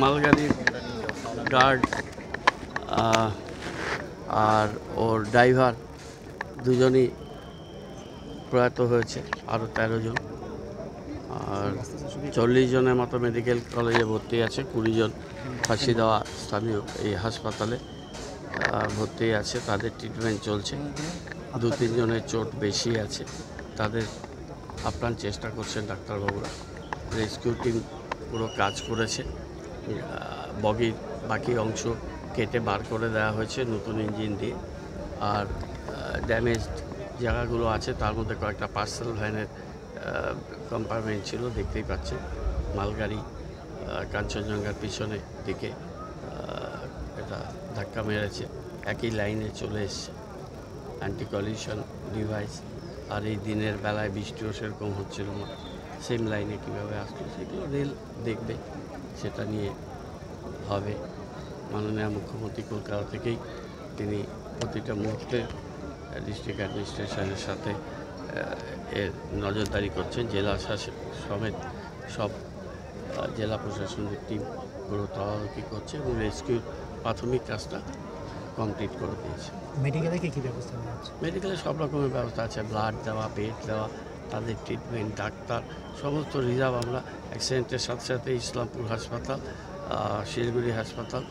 মালগাড়ির guard আর ওর driver দুজনই প্রয়াত হয়েছে, আরও 13 জন। আর 40 জনের মতো মেডিকেল কলেজে ভর্তি আছে, 20 জন ফাঁসি দেওয়া স্থানীয় এই হাসপাতালে ভর্তি আছে, তাদের ট্রিটমেন্ট চলছে। 2-3 জনের চোট বেশি আছে, তাদের আপ্রাণ চেষ্টা করছেন ডাক্তারবাবুরা। রেস্কিউ টিম পুরো কাজ করেছে, বগির বাকি অংশ কেটে বার করে দেওয়া হয়েছে নতুন ইঞ্জিন দিয়ে। আর ড্যামেজড জায়গাগুলো আছে, তার মধ্যে কয়েকটা পার্সেল ভ্যানের কম্পার্টমেন্ট ছিল, দেখতেই পাচ্ছেন। মালগাড়ি কাঞ্চনজঙ্ঘার পিছনে দিকে এটা ধাক্কা মেরেছে, একই লাইনে চলে এসছে অ্যান্টি কলিশন ডিভাইস। আর এই দিনের বেলায় বৃষ্টিও সেরকম হচ্ছিল না, সেম লাইনে কীভাবে আসলো সেগুলো রেল দেখবে, সেটা নিয়ে হবে। মাননীয় মুখ্যমন্ত্রী কলকাতা থেকেই তিনি প্রতিটা মুহূর্তে ডিস্ট্রিক্ট অ্যাডমিনিস্ট্রেশনের সাথে এর নজরদারি করছেন। জেলা শাসক সমেত সব জেলা প্রশাসনের টিম পুরো তদারকি করছে এবং রেস্কিউ প্রাথমিক কাজটা কমপ্লিট করে দিয়েছে। মেডিকেলে কী ব্যবস্থা নেওয়া হচ্ছে? মেডিকেলে সব রকমের ব্যবস্থা আছে, ব্লাড দেওয়া, বেড দেওয়া, তাদের ট্রিটমেন্ট, ডাক্তার, সমস্ত রিজার্ভ আমরা অ্যাক্সিডেন্টের সাথে সাথে ইসলামপুর হাসপাতাল, শিলিগুড়ি হাসপাতাল,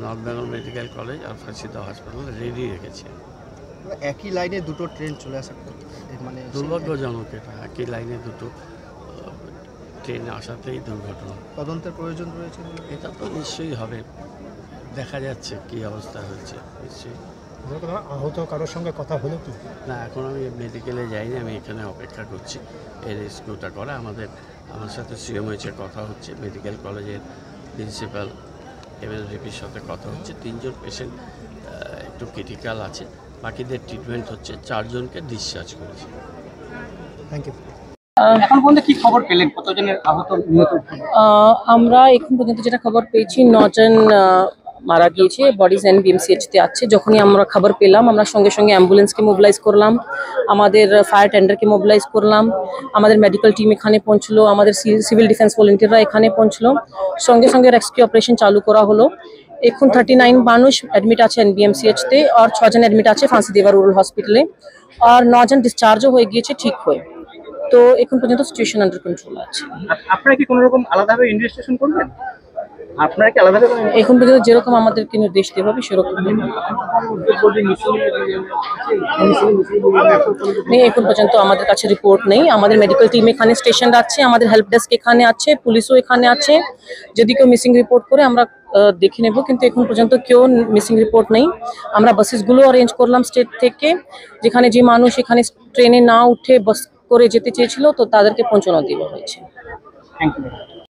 নর্থ বেঙ্গল মেডিকেল কলেজ আর ফাঁসিদহ হাসপাতাল রেডি রেখেছি। একই লাইনে দুটো ট্রেন চলে আসা মানে দুর্ভাগ্যজনক, এটা একই লাইনে দুটো ট্রেন আসাতেই দুর্ঘটনা। তদন্তের প্রয়োজন রয়েছে, এটা তো নিশ্চয়ই হবে, দেখা যাচ্ছে কী অবস্থা হয়েছে। নিশ্চয়ই আহত কারোর সঙ্গে কথা হলো কি না, এখন আমি মেডিকেলে যাইনি, আমি এখানে অপেক্ষা করছি এই রেস্কিউটা করা। আমার সাথে সিএমএইচের কথা হচ্ছে, মেডিকেল কলেজের প্রিন্সিপাল এমএলভিপির সাথে কথা হচ্ছে। 3 জন পেশেন্ট একটু ক্রিটিক্যাল আছে, বাকিদের ট্রিটমেন্ট হচ্ছে। 4 জনকে ডিসচার্জ করেছে। Thank you. এখন পর্যন্ত কি খবর পেলেন, কতজনের আহত নিহত? আমরা এখন পর্যন্ত যেটা খবর পেয়েছি 9 জন মারা গিয়েছে, বডিজ এনবিএমসিএইচতে আছে। যখনই আমরা খবর পেলাম আমরা সঙ্গে সঙ্গে অ্যাম্বুলেন্সকে মোবিলাইজ করলাম, আমাদের ফায়ার টেন্ডারকে মোবিলাইজ করলাম, আমাদের মেডিকেল টিম এখানে পৌঁছলো, আমাদের সিভিল ডিফেন্স ভলেন্টিয়াররা এখানে পৌঁছলো, সঙ্গে সঙ্গে রেস্কিউ অপারেশন চালু করা হলো। এখন 39 মানুষ অ্যাডমিট আছে এনবিএমসিএইচতে, আর 6 জন অ্যাডমিট আছে ফাঁসিদেওয়া রুরাল হসপিটালে, আর 9 জন ডিসচার্জও হয়ে গিয়েছে ঠিক হয়ে। তো এখন পর্যন্ত সিচুয়েশন আন্ডার কন্ট্রোল আছে। আপনারা কি কোনো রকম আলাদাভাবে ইনভেস্টিগেশন করবেন? আপনারা কি আলাদাভাবে এখন পর্যন্ত যেরকম আমাদেরকে নির্দেশ দেওয়া হবে সেরকম নেই। এখন পর্যন্ত আমাদের কাছে রিপোর্ট নেই। আমাদের মেডিকেল টিম এখানে স্টেশন আছে, আমাদের হেল্প ডেস্ক এখানে আছে, পুলিশও এখানে আছে। যদি কেউ মিসিং রিপোর্ট করে আমরা দেখে নেব, কিন্তু এখন পর্যন্ত কেউ মিসিং রিপোর্ট নেই। আমরা বাসেসগুলো অ্যারেঞ্জ করলাম স্টেট থেকে, যেখানে যে মানুষ এখানে ট্রেনে না উঠে বাস করে যেতে চেয়েছিল তো তাদেরকে পৌঁছানো দেওয়া হয়েছে। Thank you.